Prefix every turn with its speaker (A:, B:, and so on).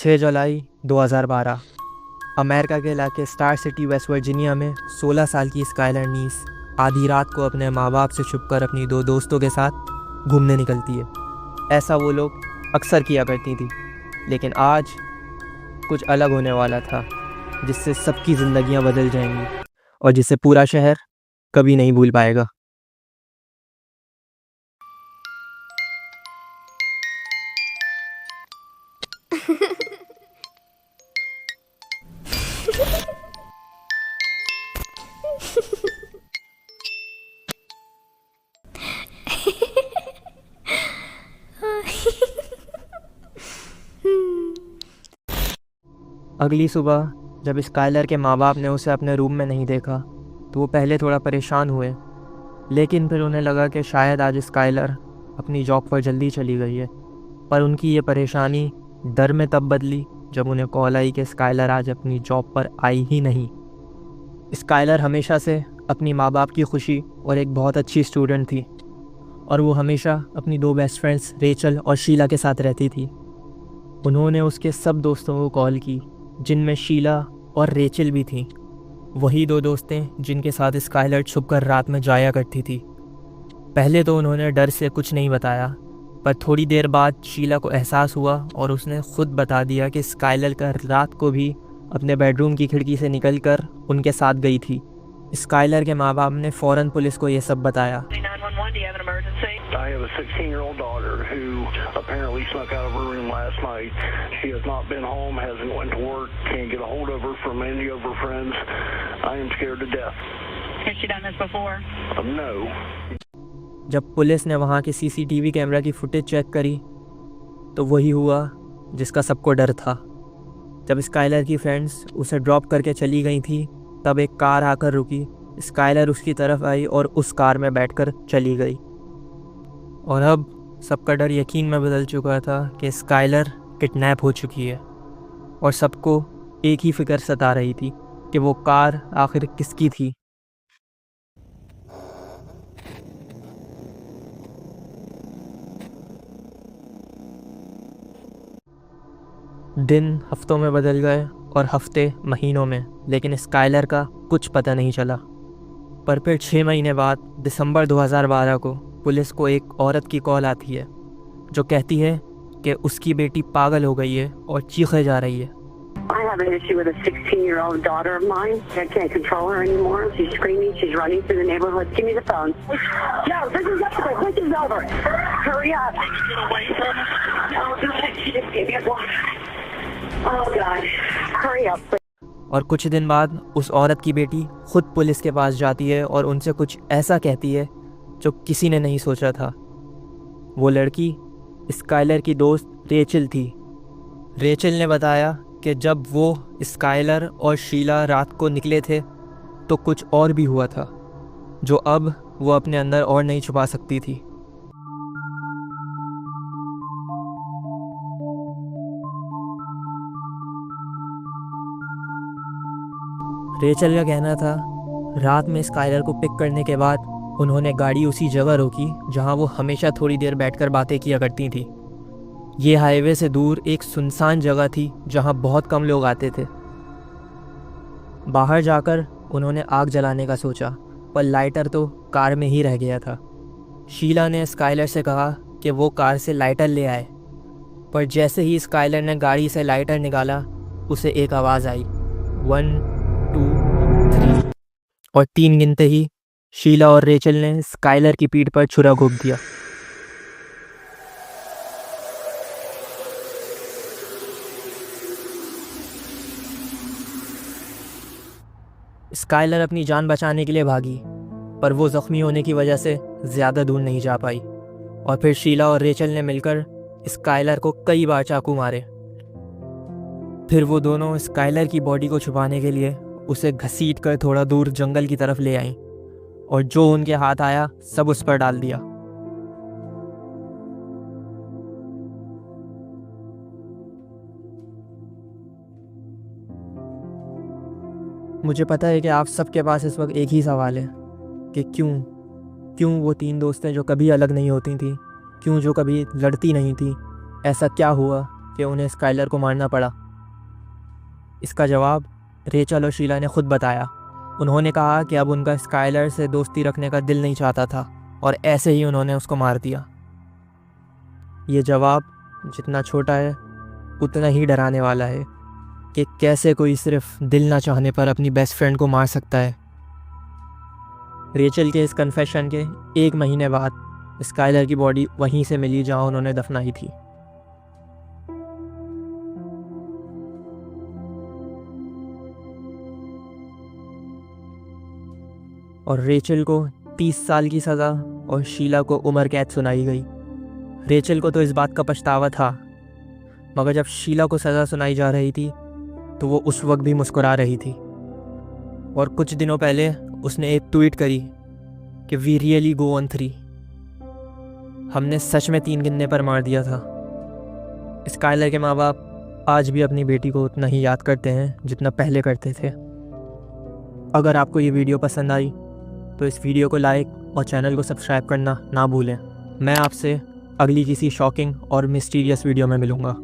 A: 6 जुलाई 2012 America के इलाके star city West Virginia में 16 साल की स्काइलर नीस आधी रात को अपने माँ बाप से छुपकर अपनी दो दोस्तों के साथ घूमने निकलती है। ऐसा वो लोग अक्सर किया करती थी, लेकिन आज कुछ अलग होने वाला था, जिससे सबकी ज़िंदगियां बदल जाएंगी और जिसे पूरा शहर कभी नहीं भूल पाएगा। अगली सुबह जब स्काइलर के माँ बाप ने उसे अपने रूम में नहीं देखा तो वो पहले थोड़ा परेशान हुए, लेकिन फिर उन्हें लगा कि शायद आज स्काइलर अपनी जॉब पर जल्दी चली गई है। पर उनकी ये परेशानी डर में तब बदली जब उन्हें कॉल आई कि स्काइलर आज अपनी जॉब पर आई ही नहीं। स्काइलर हमेशा से अपनी माँ बाप की खुशी और एक बहुत अच्छी स्टूडेंट थी, और वो हमेशा अपनी दो बेस्ट फ्रेंड्स रेचल और शीला के साथ रहती थी। उन्होंने उसके सब दोस्तों को कॉल की, जिनमें शीला और रेचल भी थीं, वही दो दोस्तें जिनके साथ स्काइलर छुपकर रात में जाया करती थी। पहले तो उन्होंने डर से कुछ नहीं बताया, पर थोड़ी देर बाद शीला को एहसास हुआ और उसने खुद बता दिया कि स्काइलर का रात को भी अपने बेडरूम की खिड़की से निकलकर उनके साथ गई थी। स्काइलर के माँ बाप ने फ़ौरन पुलिस को ये सब बताया।
B: I have a 16-year-old daughter who apparently snuck out of her room last night. She has not been home, hasn't went to work, can't get a hold of her from any of her friends. I am scared to death.
C: Has she done this before?
B: No.
A: जब police ने वहाँ के CCTV camera की footage check करी तो वही हुआ जिसका सबको डर था। जब स्काइलर की फ्रेंड्स उसे ड्रॉप करके चली गई थी, तब एक कार आकर रुकी। स्काइलर उसकी तरफ आई और उस कार में बैठकर चली गई। और अब सबका डर यकीन में बदल चुका था कि स्काइलर किडनैप हो चुकी है, और सबको एक ही फिक्र सता रही थी कि वो कार आखिर किसकी थी। दिन हफ्तों में बदल गए और हफ्ते महीनों में, लेकिन स्काइलर का कुछ पता नहीं चला। पर फिर 6 महीने बाद दिसंबर 2012 को पुलिस को एक औरत की कॉल आती है जो कहती है कि उसकी बेटी पागल हो गई है और चीखे जा रही है।
D: I have an issue with a 16-year-old daughter of mine. I can't control her anymore. She's screaming. She's running through the neighborhood. Give me the phone. No, this is over. This is over. Hurry up. Get away from us. No, God. She just gave me a block. Oh, God. Hurry up, please.
A: और कुछ दिन बाद उस औरत की बेटी खुद police के पास जाती है और उनसे कुछ ऐसा कहती है जो किसी ने नहीं सोचा था। वो लड़की स्काइलर की दोस्त रेचल थी। रेचल ने बताया कि जब वो स्काइलर और शीला रात को निकले थे तो कुछ और भी हुआ था जो अब वो अपने अंदर और नहीं छुपा सकती थी। रेचल का कहना था रात में स्काइलर को पिक करने के बाद उन्होंने गाड़ी उसी जगह रोकी जहां वो हमेशा थोड़ी देर बैठकर बातें किया करती थी। ये हाईवे से दूर एक सुनसान जगह थी जहां बहुत कम लोग आते थे। बाहर जाकर उन्होंने आग जलाने का सोचा, पर लाइटर तो कार में ही रह गया था। शीला ने स्काइलर से कहा कि वो कार से लाइटर ले आए, पर जैसे ही स्काइलर ने गाड़ी से लाइटर निकाला उसे एक आवाज़ आई, 1 2 3, और 3 गिनते ही शीला और रेचल ने स्काइलर की पीठ पर छुरा घोंप दिया। स्काइलर अपनी जान बचाने के लिए भागी, पर वो ज़ख्मी होने की वजह से ज़्यादा दूर नहीं जा पाई, और फिर शीला और रेचल ने मिलकर स्काइलर को कई बार चाकू मारे। फिर वो दोनों स्काइलर की बॉडी को छुपाने के लिए उसे घसीटकर थोड़ा दूर जंगल की तरफ ले आईं, और जो उनके हाथ आया सब उस पर डाल दिया। मुझे पता है कि आप सबके पास इस वक्त एक ही सवाल है कि क्यों वो 3 दोस्तें जो कभी अलग नहीं होती थी, क्यों जो कभी लड़ती नहीं थी, ऐसा क्या हुआ कि उन्हें स्काइलर को मारना पड़ा? इसका जवाब रेचल और शीला ने खुद बताया। उन्होंने कहा कि अब उनका स्काइलर से दोस्ती रखने का दिल नहीं चाहता था और ऐसे ही उन्होंने उसको मार दिया। ये जवाब जितना छोटा है उतना ही डराने वाला है कि कैसे कोई सिर्फ दिल ना चाहने पर अपनी बेस्ट फ्रेंड को मार सकता है। रेचल के इस कन्फेशन के 1 महीने बाद स्काइलर की बॉडी वहीं से मिली जहां उन्होंने दफनाई थी। और रेचल को 30 साल की सज़ा और शीला को उम्र कैद सुनाई गई। रेचल को तो इस बात का पछतावा था, मगर जब शीला को सज़ा सुनाई जा रही थी तो वो उस वक्त भी मुस्कुरा रही थी। और कुछ दिनों पहले उसने एक ट्वीट करी कि वी रियली गो ऑन 3। हमने सच में 3 गिनने पर मार दिया था। स्काइलर के माँ बाप आज भी अपनी बेटी को उतना ही याद करते हैं जितना पहले करते थे। अगर आपको ये वीडियो पसंद आई तो इस वीडियो को लाइक और चैनल को सब्सक्राइब करना ना भूलें। मैं आपसे अगली किसी शॉकिंग और मिस्टीरियस वीडियो में मिलूँगा।